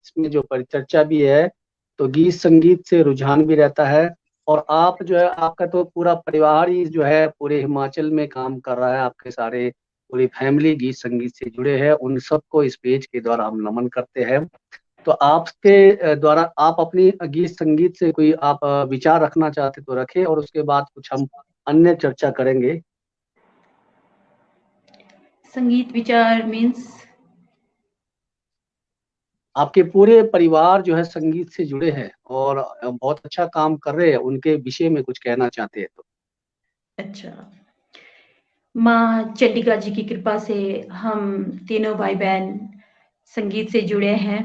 इसमें जो परिचर्चा भी है, तो गीत संगीत से रुझान भी रहता है। और आप जो है, आपका तो पूरा परिवार ही जो है पूरे हिमाचल में काम कर रहा है, आपके सारे पूरी फैमिली गीत संगीत से जुड़े हैं, उन सबको इस पेज के द्वारा हम नमन करते हैं। तो आपके द्वारा आप अपनी गीत संगीत से कोई आप विचार रखना चाहते तो रखें, और उसके बाद कुछ हम अन्य चर्चा करेंगे। संगीत विचार मीन्स आपके पूरे परिवार जो है संगीत से जुड़े हैं और बहुत अच्छा काम कर रहे हैं, उनके विषय में कुछ कहना चाहते हैं तो। अच्छा, माँ चंडिका जी की कृपा से हम तीनों भाई बहन संगीत से जुड़े हैं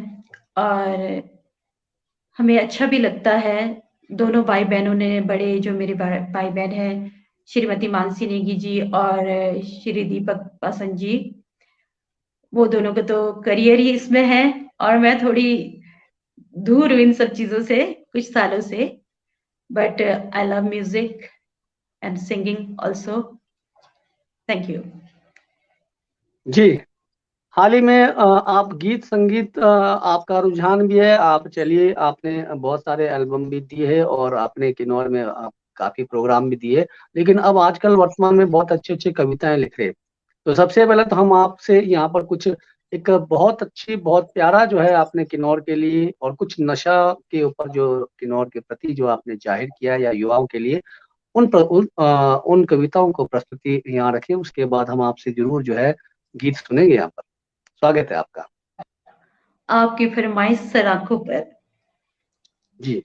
और हमें अच्छा भी लगता है। दोनों भाई बहनों ने, बड़े जो मेरे भाई बहन हैं, श्रीमती मानसी नेगी जी और श्री दीपक पासन जी, वो दोनों का तो करियर ही इसमें है और मैं थोड़ी दूर हूँ इन सब चीजों से कुछ सालों से, but I love music and singing also. Thank you. जी, हाल ही में आप गीत संगीत आपका रुझान भी है। आप चलिए, आपने बहुत सारे एल्बम भी दिए हैं और आपने किन्नौर में आप काफी प्रोग्राम भी दिए, लेकिन अब आजकल वर्तमान में बहुत अच्छी अच्छी कविताएं लिख रहे हैं। तो सबसे पहले तो हम आपसे यहाँ पर कुछ एक बहुत अच्छी, बहुत प्यारा जो है आपने किन्नौर के लिए और कुछ नशा के ऊपर जो किन्नौर के प्रति जो आपने जाहिर किया या युवाओं के लिए, उन कविताओं को प्रस्तुति यहाँ रखें। उसके बाद हम आपसे जरूर जो है गीत सुनेंगे यहाँ पर। स्वागत है आपका। आपकी फरमाइश सर आंखों पर। जी।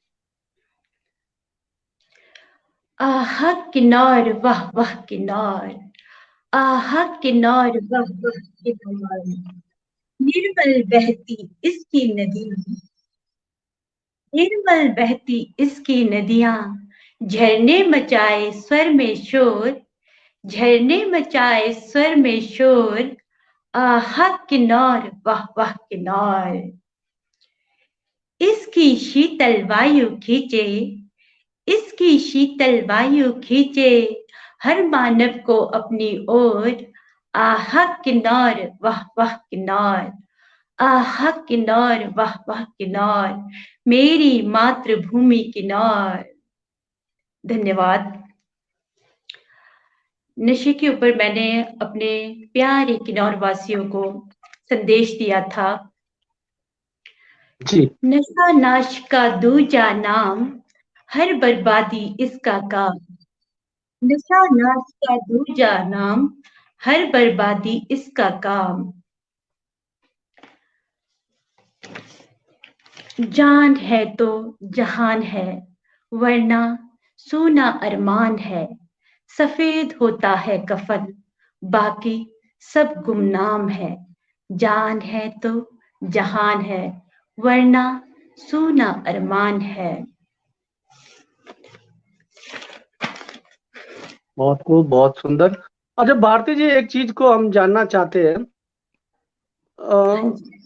आह किन्नौर वाह वाह किन्नौर, आह किन्नौर वाह वाह किन्नौर, निर्मल बहती इसकी नदी, निर्मल बहती इसकी नदियां, झरने मचाए स्वर में शोर, झरने मचाए स्वर में शोर, आह किन्नौर वाह वाह किन्नौर। इसकी शीतल वायु खींचे, इसकी शीतल वायु खींचे हर मानव को अपनी ओर, आह किन्नौर वाह वाह किन्नौर, आह किन्नौर वाह वाह किन्नौर, मेरी मातृभूमि किन्नौर। धन्यवाद। नशे के ऊपर मैंने अपने प्यारे किन्नौर वासियों को संदेश दिया था। जी। नशा नाश का दूजा नाम, हर बर्बादी इसका काम, नशा नाश का दूजा नाम, हर बर्बादी इसका काम। जान है तो जहान है, वरना सोना अरमान है, सफेद होता है कफन, बाकी सब गुमनाम है। जान है तो जहान है, वरना सोना अरमान है। बहुत खूब, बहुत सुंदर। अच्छा भारती जी, एक चीज को हम जानना चाहते हैं, हाँ अ, जी।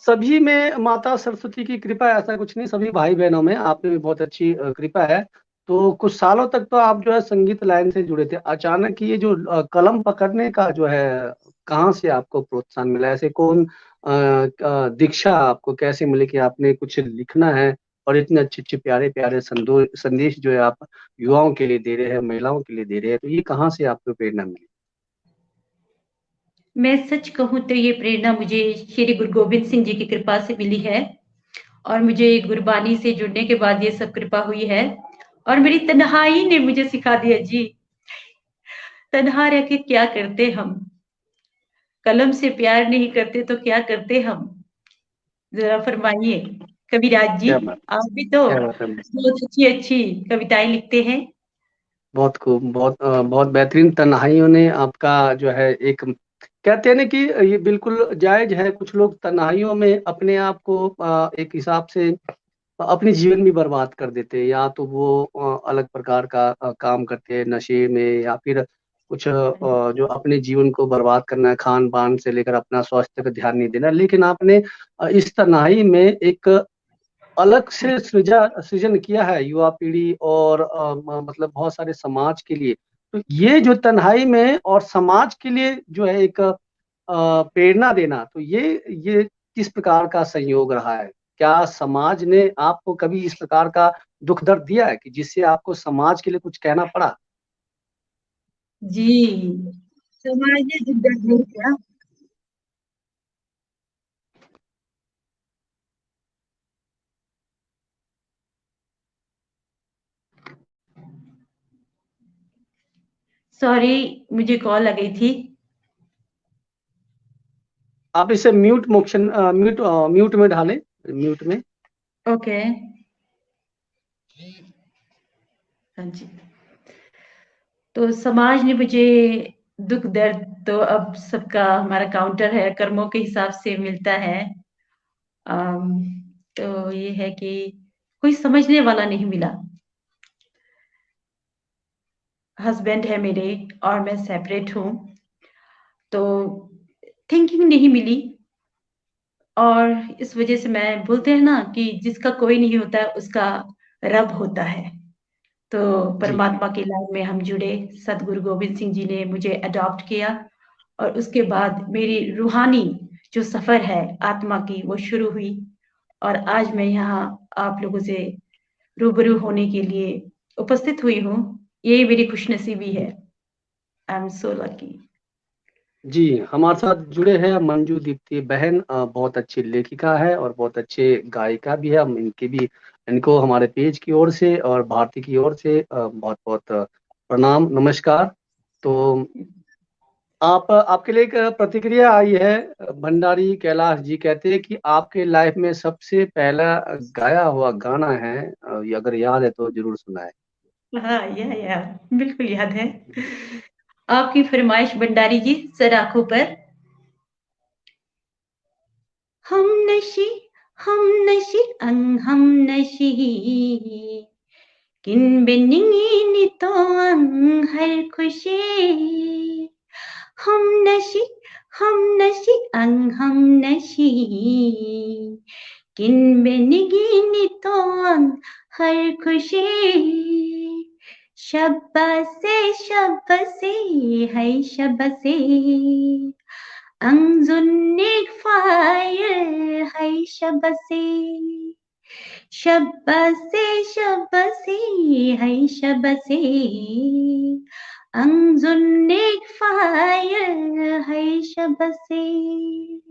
सभी में माता सरस्वती की कृपा है ऐसा कुछ नहीं, सभी भाई बहनों में आप में भी बहुत अच्छी कृपा है। तो कुछ सालों तक तो आप जो है संगीत लाइन से जुड़े थे, अचानक ये जो कलम पकड़ने का जो है, कहाँ से आपको प्रोत्साहन मिला? ऐसे कौन दीक्षा आपको कैसे मिली कि आपने कुछ लिखना है और इतने अच्छे अच्छे प्यारे प्यारे संदेश जो है आप युवाओं के लिए दे रहे हैं, महिलाओं के लिए दे रहे हैं, तो ये कहाँ से आपको प्रेरणा मिली? मैं सच कहूँ तो ये प्रेरणा मुझे श्री गुरु गोविंद सिंह जी की कृपा से मिली है और मुझे गुरबानी से जुड़ने के बाद ये सब कृपा हुई है और मेरी तन्हाई ने मुझे सिखा दिया जी, तन्हा रह के क्या करते हम, कलम से प्यार नहीं करते तो क्या करते हम, जरा फरमाइए कविराज जी। क्या बात, आप भी तो क्या बात है। बहुत अच्छी अच्छी कविताएं लिखते हैं। बहुत खूब, बहुत बेहतरीन। तन्हाइयों ने आपका जो है एक, कहते हैं ना कि ये बिल्कुल जायज है, कुछ लोग तन्हाइयों में अपने आप को एक हिसाब से अपनी जीवन भी बर्बाद कर देते हैं, या तो वो अलग प्रकार का काम करते हैं नशे में, या फिर कुछ जो अपने जीवन को बर्बाद करना है, खान पान से लेकर अपना स्वास्थ्य का ध्यान नहीं देना। लेकिन आपने इस तन्हाई में एक अलग से सृजन किया है युवा पीढ़ी और मतलब बहुत सारे समाज के लिए। तो ये जो तन्हाई में और समाज के लिए जो है एक प्रेरणा देना, तो ये किस प्रकार का संयोग रहा है? क्या समाज ने आपको कभी इस प्रकार का दुख दर्द दिया है कि जिससे आपको समाज के लिए कुछ कहना पड़ा? जी, समाज ने जिद्दत नहीं किया। सॉरी, मुझे कॉल आ गई थी। आप इसे म्यूट मोशन म्यूट म्यूट में ढालें, म्यूट में। ओके। हाँ जी। तो समाज ने मुझे दुख दर्द तो अब सबका हमारा काउंटर है, कर्मों के हिसाब से मिलता है। अम, तो ये है कि कोई समझने वाला नहीं मिला। हस्बैंड है मेरे और मैं सेपरेट हूँ, तो थिंकिंग नहीं मिली। और इस वजह से मैं, बोलते हैं ना कि जिसका कोई नहीं होता है उसका रब होता है। तो जी परमात्मा की लाइन में हम जुड़े, सदगुरु गोविंद सिंह जी ने मुझे अडॉप्ट किया और उसके बाद मेरी रूहानी जो सफर है आत्मा की वो शुरू हुई। और आज मैं यहाँ आप लोगों से रूबरू होने के लिए उपस्थित हुई हूँ। यही मेरी खुशनसीबी है। I am so lucky. जी, हमारे साथ जुड़े हैं मंजू दीप्ति बहन, बहुत अच्छी लेखिका है और बहुत अच्छे गायिका भी है। हम इनकी भी, इनको हमारे पेज की ओर से और भारती की ओर से बहुत बहुत प्रणाम, नमस्कार। तो आप, आपके लिए एक प्रतिक्रिया आई है। भंडारी कैलाश जी कहते हैं कि आपके लाइफ में सबसे पहला गाया हुआ गाना है, ये अगर याद है तो जरूर सुनाएं। हाँ, या बिल्कुल याद है। आपकी फरमाइश भंडारी जी, सर आंखों पर। हम नशी, हम नशी, हम नशी, किन बिनिंगी तो हर खुशी। हम नशी, हम नशी, हम नशी, किन बिनिंगी तो हर खुशी। शब्बसे है शब्बसे, Angzunnig fire hai shabase, shabase shabase hai shabase, Angzunnig fire hai shabase,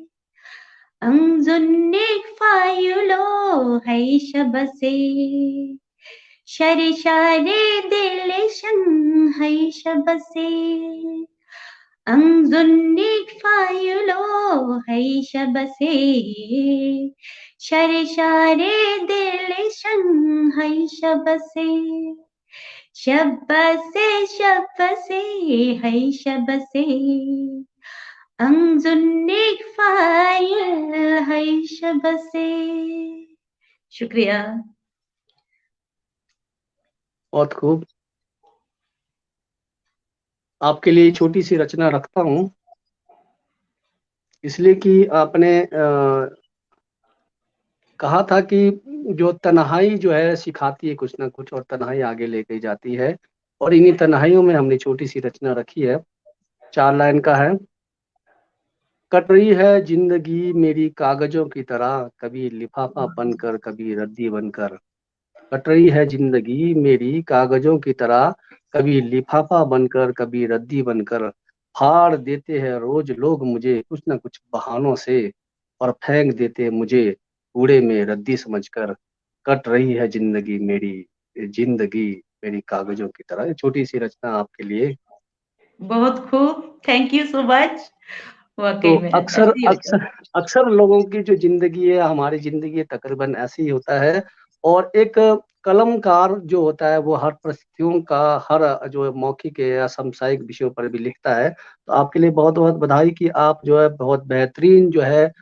Angzunnig fire lo hai shabase, share share dilishan hai shabase. Angzunnig fayulo hai shabase, share share dilishan hai shabase, shabase shabase hai shabase, Angzunnig fayul hai shabase। शुक्रिया। बहुत खूब। आपके लिए छोटी सी रचना रखता हूँ, इसलिए कि आपने कहा था कि जो तन्हाई जो है सिखाती है कुछ ना कुछ, और तन्हाई आगे लेके जाती है। और इन्हीं तन्हाइयों में हमने छोटी सी रचना रखी है, 4 लाइन का है। कट रही है जिंदगी मेरी कागजों की तरह, कभी लिफाफा बनकर कभी रद्दी बनकर। कट रही है जिंदगी मेरी कागजों की तरह, कभी लिफाफा बनकर कभी रद्दी बनकर। फाड़ देते हैं रोज लोग मुझे कुछ न कुछ बहानों से, और फेंक देते हैं मुझे कूड़े में रद्दी समझकर। कट रही है जिंदगी मेरी कागजों की तरह। ये छोटी सी रचना आपके लिए। बहुत खूब, थैंक यू सो मच। तो वाकई में अक्सर ऐसे ही होता अक्सर अक्सर लोगों की जो जिंदगी है, हमारी जिंदगी तकरीबन ऐसे ही होता है। और एक कलमकार जो होता है वो हर परिस्थितियों का, हर जो मौखिक या समसामयिक विषयों पर भी लिखता है। तो आपके लिए बहुत बहुत बधाई कि आप जो है बहुत बेहतरीन जो है